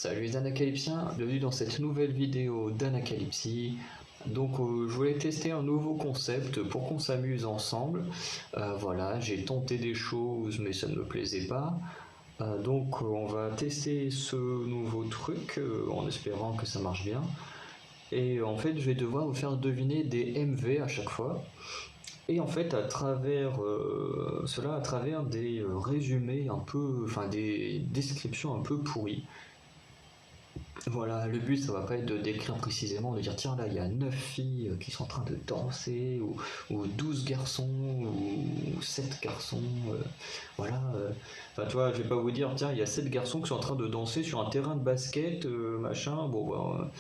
Salut les Anacalypsiens, bienvenue dans cette nouvelle vidéo d'Anacalypsie. Donc je voulais tester un nouveau concept pour qu'on s'amuse ensemble. Voilà, j'ai tenté des choses mais ça ne me plaisait pas. Donc on va tester ce nouveau truc en espérant que ça marche bien. Et en fait je vais devoir vous faire deviner des MV à chaque fois. Et en fait, à travers cela, à travers des résumés un peu, enfin des descriptions un peu pourries. Voilà, le but ça va pas être de décrire précisément, de dire tiens là il y a 9 filles qui sont en train de danser, ou 12 garçons, ou 7 garçons, voilà. Enfin tu vois, je vais pas vous dire tiens il y a 7 garçons qui sont en train de danser sur un terrain de basket, machin, bon bah,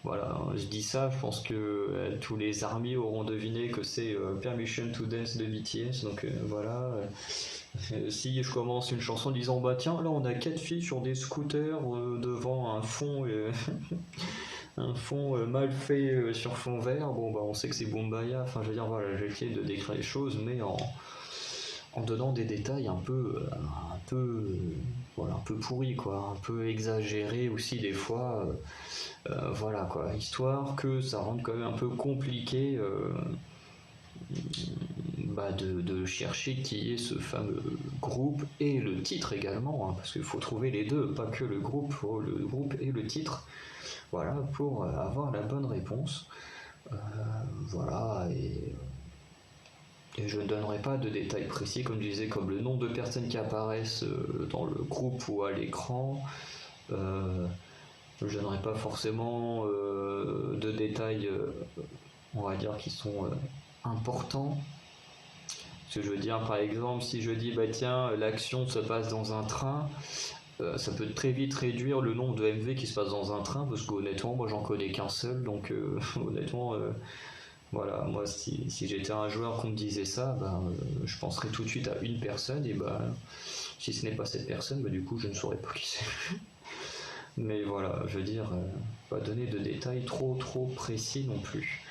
voilà, je dis ça, je pense que tous les armées auront deviné que c'est Permission to Dance de BTS, donc voilà. Si je commence une chanson en disant bah tiens là on a 4 filles sur des scooters devant un fond un fond mal fait sur fond vert, bon bah on sait que c'est Boombayah, enfin je veux dire voilà, j'ai essayé de décrire les choses mais en donnant des détails voilà, un peu pourris quoi, un peu exagérés aussi des fois, voilà quoi, histoire que ça rende quand même un peu compliqué de chercher qui est ce fameux groupe et le titre également, hein, parce qu'il faut trouver les deux, pas que le groupe et le titre, voilà, pour avoir la bonne réponse. Voilà, et je ne donnerai pas de détails précis, comme je disais, comme le nombre de personnes qui apparaissent dans le groupe ou à l'écran. Je ne donnerai pas forcément de détails, on va dire, qui sont importants. Ce que je veux dire, par exemple, si je dis bah tiens, l'action se passe dans un train, ça peut très vite réduire le nombre de MV qui se passe dans un train, parce qu'honnêtement, moi j'en connais qu'un seul, donc honnêtement, voilà, moi si j'étais un joueur qu'on me disait ça, je penserais tout de suite à une personne, et si ce n'est pas cette personne, du coup je ne saurais pas qui c'est. Mais voilà, je veux dire, pas donner de détails trop précis non plus.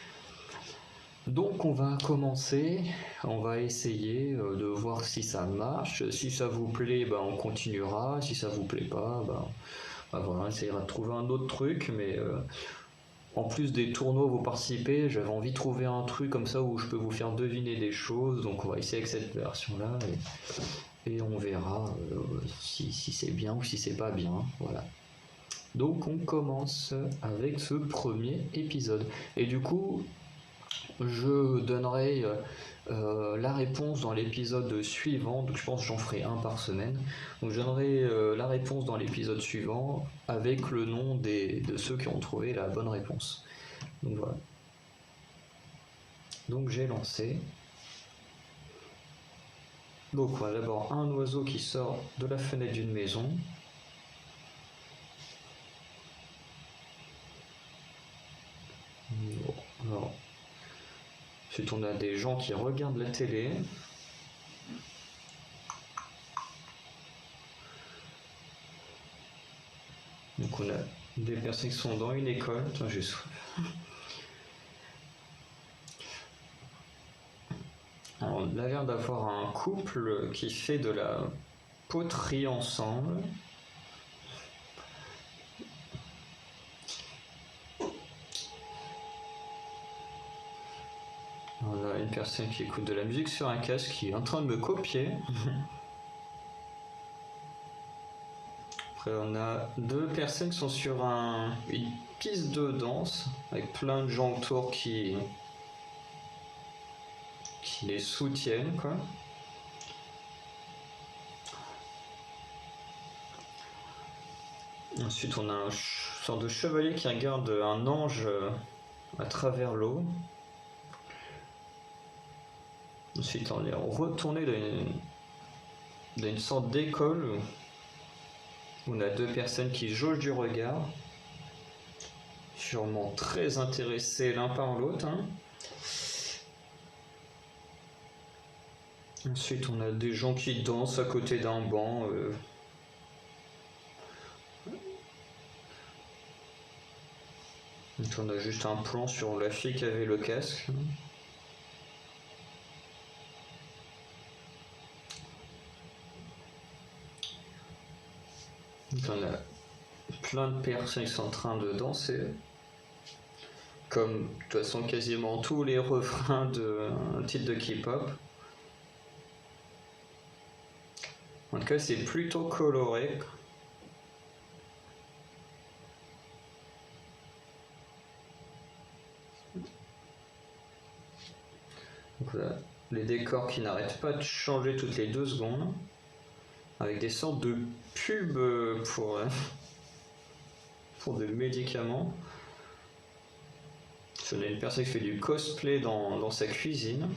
Donc on va commencer, on va essayer de voir si ça marche. Si ça vous plaît, on continuera. Si ça vous plaît pas, voilà, on essaiera de trouver un autre truc. Mais en plus des tournois où vous participez, j'avais envie de trouver un truc comme ça où je peux vous faire deviner des choses. Donc on va essayer avec cette version-là et on verra si c'est bien ou si c'est pas bien. Voilà. Donc on commence avec ce premier épisode. Et du coup, je donnerai la réponse dans l'épisode suivant, donc je pense que j'en ferai un par semaine. Donc je donnerai la réponse dans l'épisode suivant avec le nom de ceux qui ont trouvé la bonne réponse. Donc voilà. Donc j'ai lancé. Donc on a d'abord un oiseau qui sort de la fenêtre d'une maison. Alors, ensuite on a des gens qui regardent la télé. Donc on a des personnes qui sont dans une école. Attends, j'ai soif. Alors, on a l'air d'avoir un couple qui fait de la poterie ensemble. On a une personne qui écoute de la musique sur un casque qui est en train de me copier. Après, on a deux personnes qui sont sur une piste de danse avec plein de gens autour qui les soutiennent, quoi. Ensuite, on a une sorte de chevalier qui regarde un ange à travers l'eau. Ensuite, on est retourné dans une sorte d'école où on a deux personnes qui jaugent du regard, sûrement très intéressés l'un par l'autre. Hein. Ensuite, on a des gens qui dansent à côté d'un banc. On a juste un plan sur la fille qui avait le casque. On a plein de personnes qui sont en train de danser. Comme de toute façon quasiment tous les refrains d'un titre de K-pop. En tout cas, c'est plutôt coloré. Donc voilà, les décors qui n'arrêtent pas de changer toutes les 2 secondes, avec des sortes de pubs pour des médicaments. On a une personne qui fait du cosplay dans sa cuisine.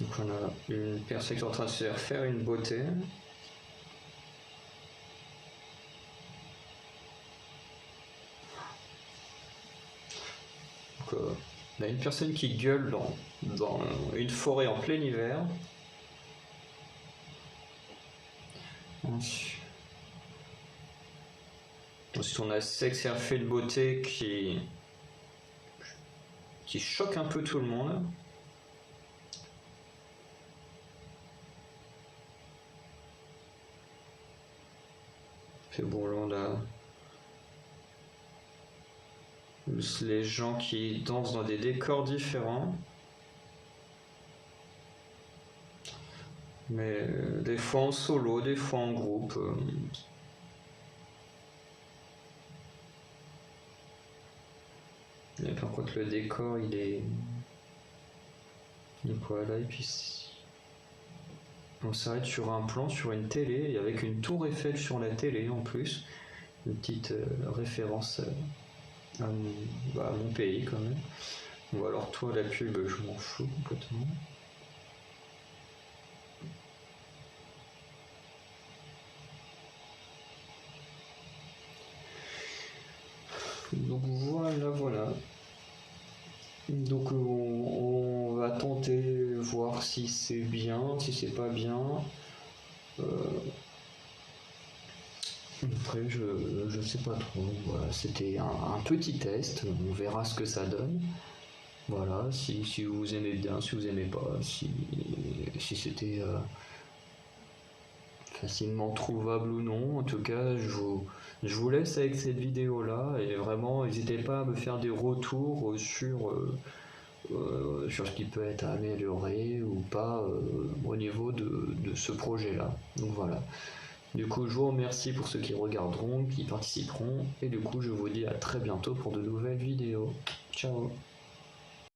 Donc on a une personne qui est en train de se faire une beauté. Donc, on a une personne qui gueule dans une forêt en plein hiver. Ensuite on a Sex et fait de beauté qui choque un peu tout le monde. C'est bon, là on a les gens qui dansent dans des décors différents. Mais des fois en solo, des fois en groupe. Et par contre le décor il est quoi là, et puis on s'arrête sur un plan sur une télé et avec une tour Eiffel sur la télé en plus, une petite référence à mon pays quand même. Ou alors toi la pub je m'en fous complètement. Donc voilà. Donc on va tenter voir si c'est bien, si c'est pas bien. Après je sais pas trop. Voilà, c'était un petit test, on verra ce que ça donne. Voilà, si vous aimez bien, si vous aimez pas, si c'était facilement trouvable ou non. En tout cas, je vous laisse avec cette vidéo là et vraiment n'hésitez pas à me faire des retours sur ce qui peut être amélioré ou pas au niveau de ce projet là. Donc voilà. Du coup, je vous remercie pour ceux qui regarderont, qui participeront, et du coup, je vous dis à très bientôt pour de nouvelles vidéos. Ciao!